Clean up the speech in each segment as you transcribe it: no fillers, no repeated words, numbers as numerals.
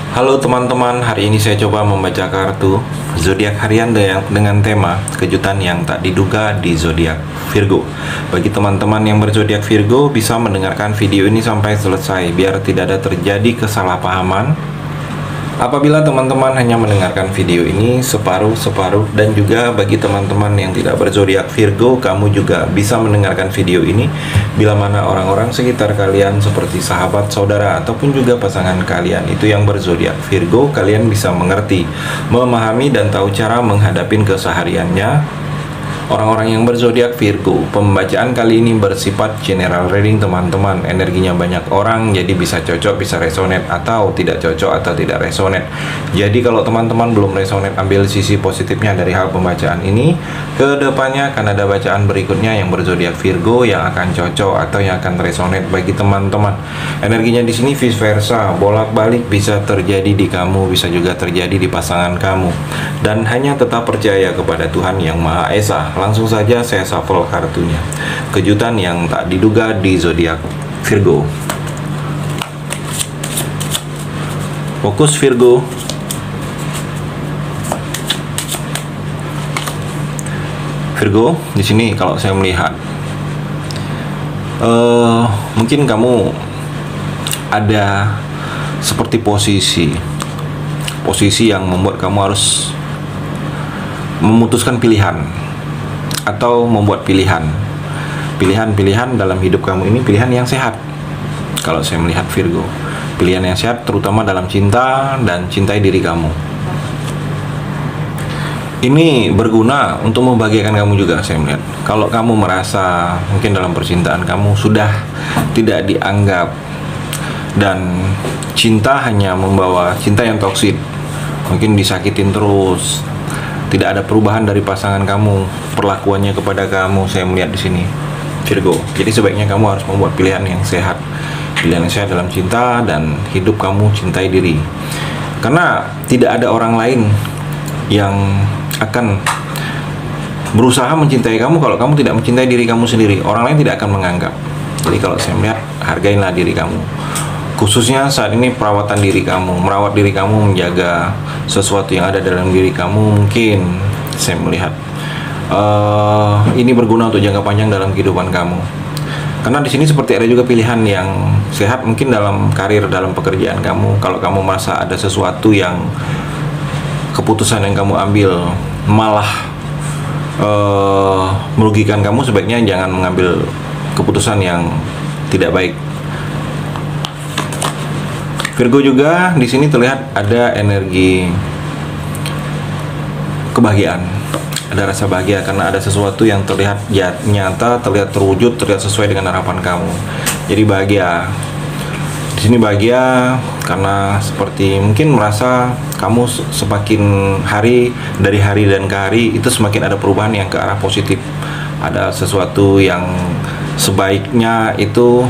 Halo teman-teman, hari ini saya coba membaca kartu zodiak harian dengan tema kejutan yang tak diduga di zodiak Virgo. Bagi teman-teman yang berzodiak Virgo bisa mendengarkan video ini sampai selesai biar tidak ada terjadi kesalahpahaman. Apabila teman-teman hanya mendengarkan video ini separuh-separuh, dan juga bagi teman-teman yang tidak berzodiak Virgo, kamu juga bisa mendengarkan video ini bila mana orang-orang sekitar kalian seperti sahabat, saudara, ataupun juga pasangan kalian itu yang berzodiak Virgo, kalian bisa mengerti, memahami, dan tahu cara menghadapi kesehariannya. Orang-orang yang berzodiak Virgo, pembacaan kali ini bersifat general reading teman-teman. Energinya banyak orang, jadi bisa cocok, bisa resonate, atau tidak cocok atau tidak resonate. Jadi kalau teman-teman belum resonate, ambil sisi positifnya dari hal pembacaan ini. Kedepannya akan ada bacaan berikutnya yang berzodiak Virgo yang akan cocok atau yang akan resonate bagi teman-teman. Energinya di sini vice versa, bolak-balik bisa terjadi di kamu, bisa juga terjadi di pasangan kamu. Dan hanya tetap percaya kepada Tuhan Yang Maha Esa. Langsung saja saya shuffle kartunya. Kejutan yang tak diduga di zodiak Virgo. Fokus Virgo. Virgo, di sini kalau saya melihat mungkin kamu ada seperti posisi yang membuat kamu harus memutuskan pilihan atau membuat pilihan dalam hidup kamu ini, pilihan yang sehat. Kalau saya melihat Virgo, pilihan yang sehat terutama dalam cinta dan cintai diri kamu. Ini berguna untuk membahagiakan kamu juga, saya melihat. Kalau kamu merasa mungkin dalam percintaan kamu sudah tidak dianggap dan cinta hanya membawa cinta yang toksik, mungkin disakitin terus, tidak ada perubahan dari pasangan kamu, perlakuannya kepada kamu, saya melihat di sini Virgo. Jadi sebaiknya kamu harus membuat pilihan yang sehat, pilihan yang sehat dalam cinta dan hidup kamu cintai diri. Karena tidak ada orang lain yang akan berusaha mencintai kamu kalau kamu tidak mencintai diri kamu sendiri. Orang lain tidak akan menganggap. Jadi kalau saya melihat, hargailah diri kamu. Khususnya saat ini perawatan diri kamu, merawat diri kamu, menjaga sesuatu yang ada dalam diri kamu. Mungkin saya melihat ini berguna untuk jangka panjang dalam kehidupan kamu. Karena di sini seperti ada juga pilihan yang sehat mungkin dalam karir, dalam pekerjaan kamu. Kalau kamu merasa ada sesuatu yang keputusan yang kamu ambil malah merugikan kamu, sebaiknya jangan mengambil keputusan yang tidak baik. Virgo juga di sini terlihat ada energi kebahagiaan, ada rasa bahagia karena ada sesuatu yang terlihat nyata, terlihat terwujud, terlihat sesuai dengan harapan kamu. Jadi bahagia. Di sini bahagia karena seperti mungkin merasa kamu semakin hari dari hari dan ke hari itu semakin ada perubahan yang ke arah positif. Ada sesuatu yang sebaiknya itu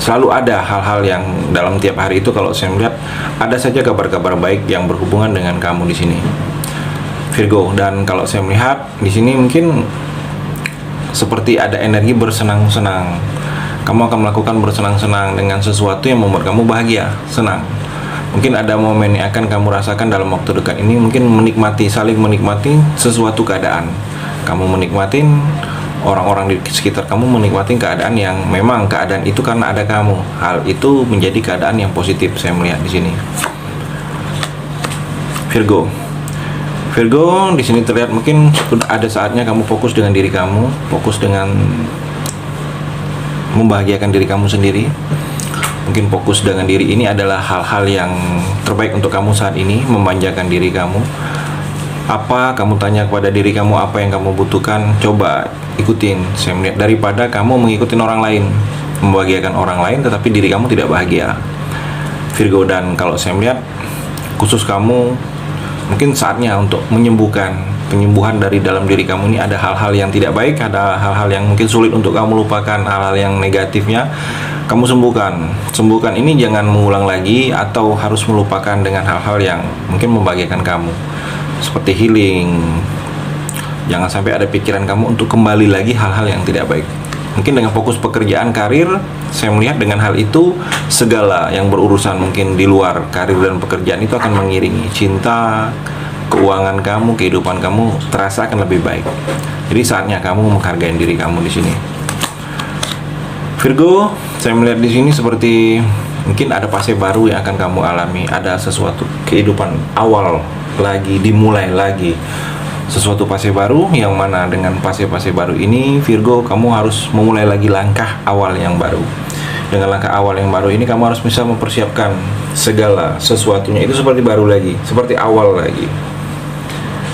selalu ada hal-hal yang dalam tiap hari itu. Kalau saya melihat ada saja kabar-kabar baik yang berhubungan dengan kamu di sini Virgo. Dan kalau saya melihat di sini mungkin seperti ada energi bersenang-senang. Kamu akan melakukan bersenang-senang dengan sesuatu yang membuat kamu bahagia, senang. Mungkin ada momen yang akan kamu rasakan dalam waktu dekat ini, mungkin saling menikmati sesuatu keadaan. Kamu menikmatin, orang-orang di sekitar kamu menikmati keadaan yang memang keadaan itu karena ada kamu. Hal itu menjadi keadaan yang positif, saya melihat di sini. Virgo di sini terlihat mungkin ada saatnya kamu fokus dengan diri kamu, fokus dengan membahagiakan diri kamu sendiri. Mungkin fokus dengan diri ini adalah hal-hal yang terbaik untuk kamu saat ini, memanjakan diri kamu. Apa kamu tanya kepada diri kamu apa yang kamu butuhkan, coba ikutin. Saya melihat daripada kamu mengikuti orang lain, membahagiakan orang lain tetapi diri kamu tidak bahagia, Virgo. Dan kalau saya melihat khusus kamu, mungkin saatnya untuk penyembuhan dari dalam diri kamu ini. Ada hal-hal yang tidak baik, ada hal-hal yang mungkin sulit untuk kamu lupakan, hal-hal yang negatifnya kamu sembuhkan ini, jangan mengulang lagi atau harus melupakan dengan hal-hal yang mungkin membahagiakan kamu, seperti healing. Jangan sampai ada pikiran kamu untuk kembali lagi hal-hal yang tidak baik. Mungkin dengan fokus pekerjaan, karir, saya melihat dengan hal itu segala yang berurusan mungkin di luar karir dan pekerjaan itu akan mengiringi. Cinta, keuangan kamu, kehidupan kamu terasa akan lebih baik. Jadi saatnya kamu menghargai diri kamu di sini. Virgo, saya melihat di sini seperti mungkin ada fase baru yang akan kamu alami, ada sesuatu kehidupan awal lagi, dimulai lagi. Sesuatu fase baru yang mana dengan fase-fase baru ini Virgo, kamu harus memulai lagi langkah awal yang baru. Dengan langkah awal yang baru ini kamu harus bisa mempersiapkan segala sesuatunya itu seperti baru lagi, seperti awal lagi.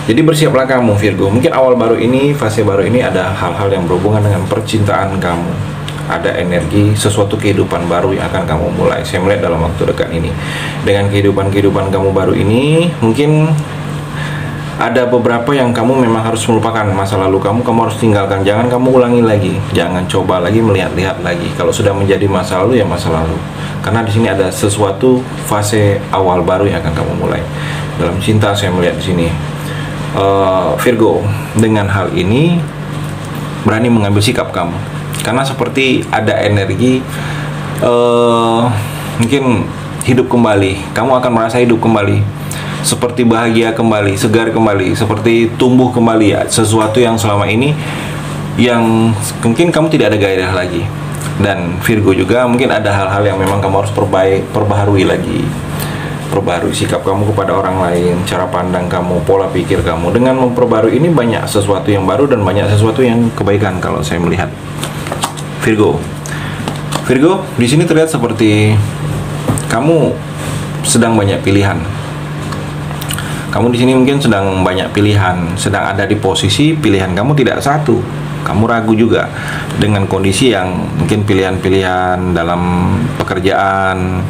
Jadi bersiaplah kamu Virgo. Mungkin awal baru ini, fase baru ini ada hal-hal yang berhubungan dengan percintaan kamu. Ada energi sesuatu kehidupan baru yang akan kamu mulai. Saya melihat dalam waktu dekat ini. Dengan kehidupan kamu baru ini, mungkin ada beberapa yang kamu memang harus melupakan masa lalu kamu harus tinggalkan. Jangan kamu ulangi lagi. Jangan coba lagi melihat-lihat lagi. Kalau sudah menjadi masa lalu ya masa lalu. Karena di sini ada sesuatu fase awal baru yang akan kamu mulai. Dalam cinta saya melihat di sini. Virgo, dengan hal ini berani mengambil sikap kamu. Karena seperti ada energi mungkin hidup kembali. Kamu akan merasa hidup kembali, seperti bahagia kembali, segar kembali, seperti tumbuh kembali ya. Sesuatu yang selama ini yang mungkin kamu tidak ada gairah lagi. Dan Virgo juga mungkin ada hal-hal yang memang kamu harus perbaharui lagi. Perbaharui sikap kamu kepada orang lain, cara pandang kamu, pola pikir kamu. Dengan memperbarui ini banyak sesuatu yang baru dan banyak sesuatu yang kebaikan kalau saya melihat. Virgo, di sini terlihat seperti kamu sedang banyak pilihan. Kamu di sini mungkin sedang banyak pilihan, sedang ada di posisi pilihan kamu tidak satu. Kamu ragu juga dengan kondisi yang mungkin pilihan-pilihan dalam pekerjaan.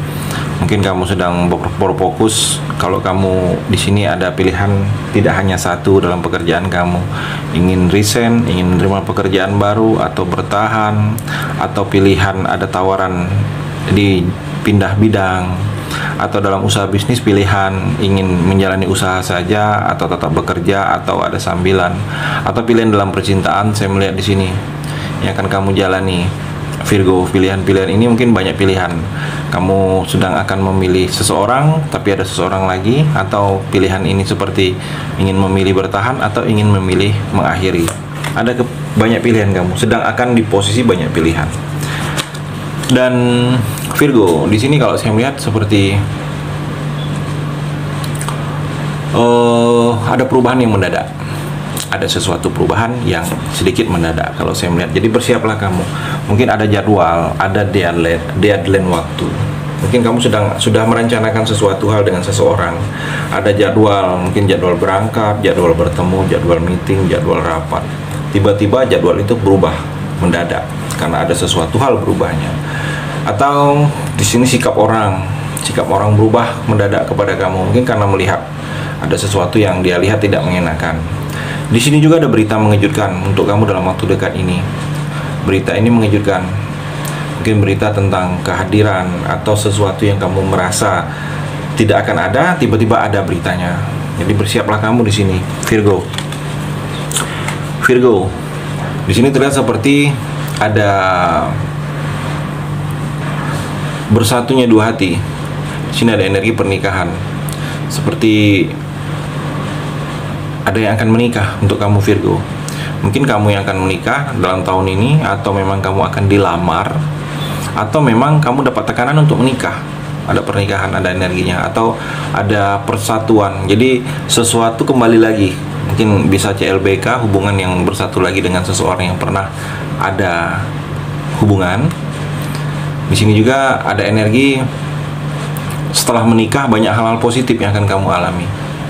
Mungkin kamu sedang berfokus. Kalau kamu di sini ada pilihan tidak hanya satu dalam pekerjaan kamu, ingin resign, ingin menerima pekerjaan baru atau bertahan, atau pilihan ada tawaran di pindah bidang, atau dalam usaha bisnis pilihan ingin menjalani usaha saja atau tetap bekerja atau ada sambilan, atau pilihan dalam percintaan saya melihat di sini yang akan kamu jalani. Virgo, pilihan-pilihan ini mungkin banyak pilihan. Kamu sedang akan memilih seseorang, tapi ada seseorang lagi, atau pilihan ini seperti ingin memilih bertahan atau ingin memilih mengakhiri. Ada banyak pilihan kamu, sedang akan di posisi banyak pilihan. Dan Virgo, di sini kalau saya melihat seperti ada perubahan yang mendadak. Ada sesuatu perubahan yang sedikit mendadak kalau saya melihat. Jadi bersiaplah kamu. Mungkin ada jadwal, ada deadline waktu. Mungkin kamu sudah merencanakan sesuatu hal dengan seseorang. Ada jadwal, mungkin jadwal berangkat, jadwal bertemu, jadwal meeting, jadwal rapat. Tiba-tiba jadwal itu berubah mendadak karena ada sesuatu hal berubahnya. Atau di sini sikap orang berubah mendadak kepada kamu. Mungkin karena melihat ada sesuatu yang dia lihat tidak mengenakan. Di sini juga ada berita mengejutkan untuk kamu dalam waktu dekat ini. Berita ini mengejutkan. Mungkin berita tentang kehadiran atau sesuatu yang kamu merasa tidak akan ada, tiba-tiba ada beritanya. Jadi bersiaplah kamu di sini, Virgo. Di sini terlihat seperti ada bersatunya dua hati. Di sini ada energi pernikahan. Seperti ada yang akan menikah untuk kamu Virgo. Mungkin kamu yang akan menikah dalam tahun ini, atau memang kamu akan dilamar, atau memang kamu dapat tekanan untuk menikah. Ada pernikahan, ada energinya, atau ada persatuan. Jadi sesuatu kembali lagi. Mungkin bisa CLBK, hubungan yang bersatu lagi dengan seseorang yang pernah ada hubungan. Di sini juga ada energi setelah menikah, banyak hal-hal positif yang akan kamu alami.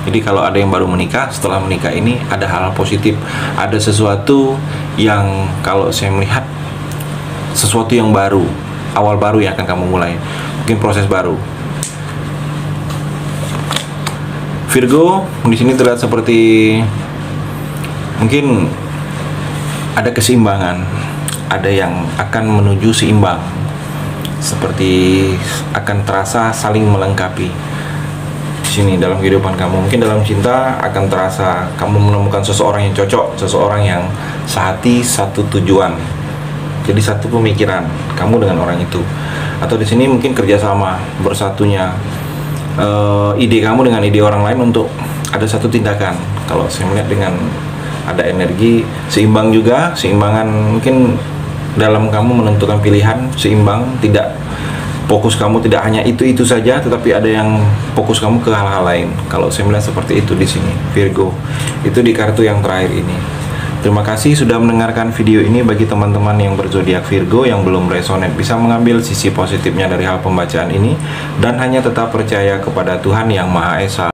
Jadi kalau ada yang baru menikah, setelah menikah ini ada hal positif, ada sesuatu yang kalau saya melihat sesuatu yang baru, awal baru yang akan kamu mulai, mungkin proses baru. Virgo, di sini terlihat seperti mungkin ada keseimbangan, ada yang akan menuju seimbang, seperti akan terasa saling melengkapi. Sini dalam kehidupan kamu, mungkin dalam cinta akan terasa kamu menemukan seseorang yang cocok, seseorang yang sehati, satu tujuan. Jadi satu pemikiran kamu dengan orang itu. Atau di sini mungkin kerjasama, bersatunya ide kamu dengan ide orang lain untuk ada satu tindakan. Kalau saya melihat dengan ada energi seimbang juga, seimbangan mungkin dalam kamu menentukan pilihan, seimbang, tidak fokus kamu tidak hanya itu saja, tetapi ada yang fokus kamu ke hal-hal lain. Kalau saya melihat seperti itu di sini, Virgo. Itu di kartu yang terakhir ini. Terima kasih sudah mendengarkan video ini. Bagi teman-teman yang berzodiak Virgo yang belum resonate, bisa mengambil sisi positifnya dari hal pembacaan ini dan hanya tetap percaya kepada Tuhan Yang Maha Esa.